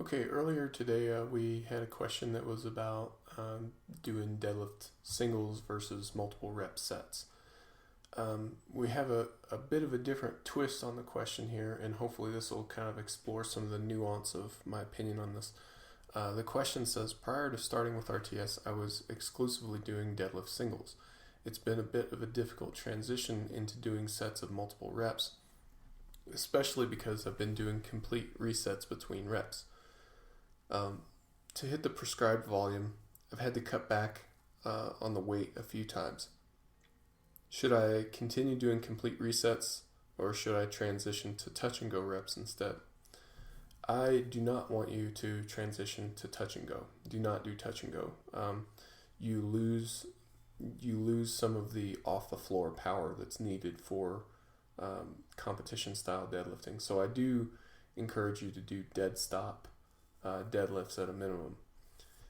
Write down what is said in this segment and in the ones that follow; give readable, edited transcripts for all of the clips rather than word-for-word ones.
Okay, earlier today we had a question that was about doing deadlift singles versus multiple rep sets. We have a bit of a different twist on the question here, and hopefully this will kind of explore some of the nuance of my opinion on this. The question says, prior to starting with RTS, I was exclusively doing deadlift singles. It's been a bit of a difficult transition into doing sets of multiple reps, especially because I've been doing complete resets between reps. To hit the prescribed volume, I've had to cut back on the weight a few times. Should I continue doing complete resets, or should I transition to touch and go reps instead? I do not want you to transition to touch and go. Do not do touch and go. You lose some of the off the floor power that's needed for competition style deadlifting. So I do encourage you to do dead stop deadlifts at a minimum.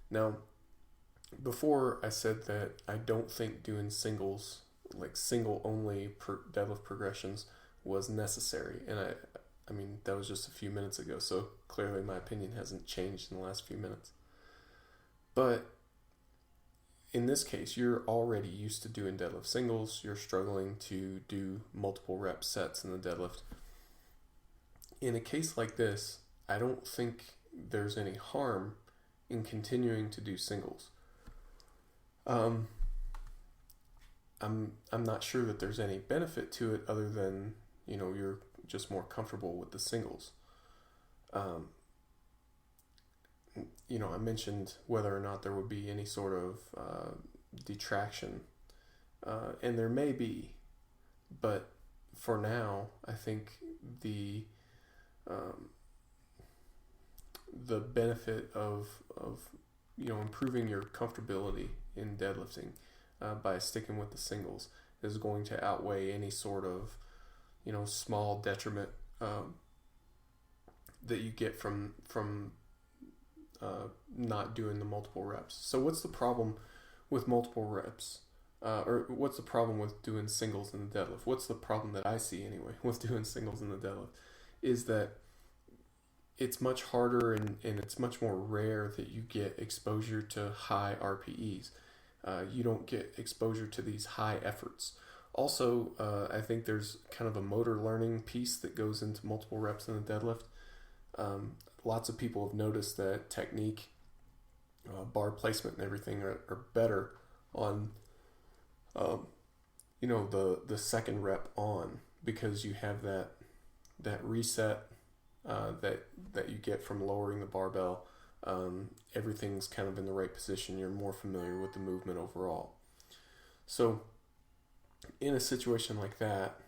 Now, before I said that I don't think doing singles, like single only deadlift progressions, was necessary, and I mean that was just a few minutes ago, so clearly my opinion hasn't changed in the last few minutes. But in this case, you're already used to doing deadlift singles, you're struggling to do multiple rep sets in the deadlift. In a case like this, I don't think there's any harm in continuing to do singles. I'm not sure that there's any benefit to it other than, you're just more comfortable with the singles. I mentioned whether or not there would be any sort of detraction, and there may be, but for now, I think the benefit of improving your comfortability in deadlifting by sticking with the singles is going to outweigh any sort of small detriment that you get from not doing the multiple reps. So what's the problem with multiple reps? Or what's the problem with doing singles in the deadlift? What's the problem that I see anyway with doing singles in the deadlift is that it's much harder and it's much more rare that you get exposure to high RPEs. You don't get exposure to these high efforts. Also, I think there's kind of a motor learning piece that goes into multiple reps in the deadlift. Lots of people have noticed that technique, bar placement and everything are better on, the second rep on, because you have that reset that you get from lowering the barbell. Everything's kind of in the right position. You're more familiar with the movement overall. So in a situation like that,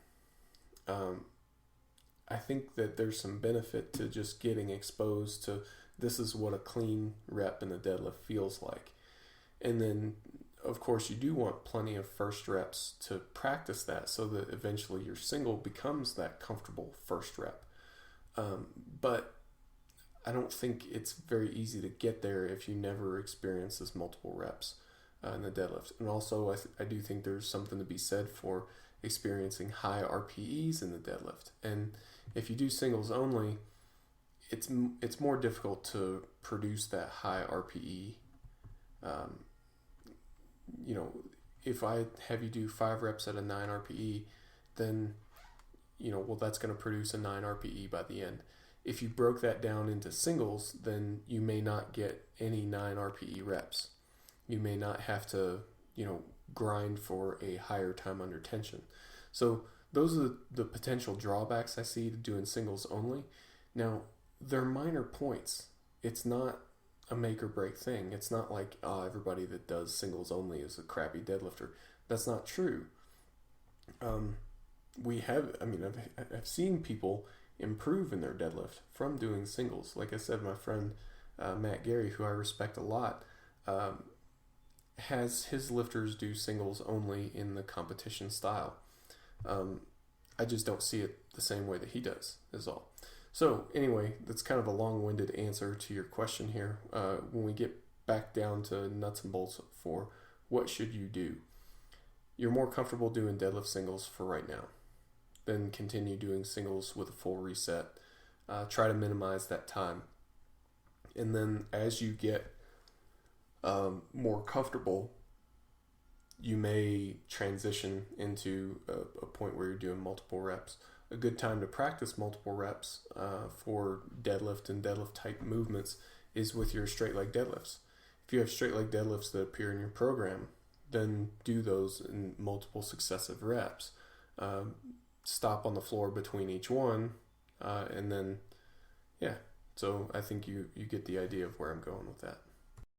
I think that there's some benefit to just getting exposed to this is what a clean rep in the deadlift feels like. And then, of course, you do want plenty of first reps to practice that so that eventually your single becomes that comfortable first rep. But I don't think it's very easy to get there if you never experience this multiple reps in the deadlift. And also, I do think there's something to be said for experiencing high RPEs in the deadlift. And if you do singles only, it's more difficult to produce that high RPE. If I have you do 5 reps at a 9 RPE, then that's going to produce a 9 RPE by the end. If you broke that down into singles, then you may not get any 9 RPE reps. You may not have to, grind for a higher time under tension. So those are the potential drawbacks I see to doing singles only. Now, they're minor points. It's not a make or break thing. It's not like, everybody that does singles only is a crappy deadlifter. That's not true. I've seen people improve in their deadlift from doing singles. Like I said, my friend Matt Gary, who I respect a lot, has his lifters do singles only in the competition style. I just don't see it the same way that he does, is all. So anyway, that's kind of a long-winded answer to your question here. When we get back down to nuts and bolts for what should you do, you're more comfortable doing deadlift singles for right now. Then continue doing singles with a full reset. Try to minimize that time. And then as you get more comfortable, you may transition into a point where you're doing multiple reps. A good time to practice multiple reps for deadlift and deadlift type movements is with your straight leg deadlifts. If you have straight leg deadlifts that appear in your program, then do those in multiple successive reps. Stop on the floor between each one, and then, yeah. So I think you get the idea of where I'm going with that.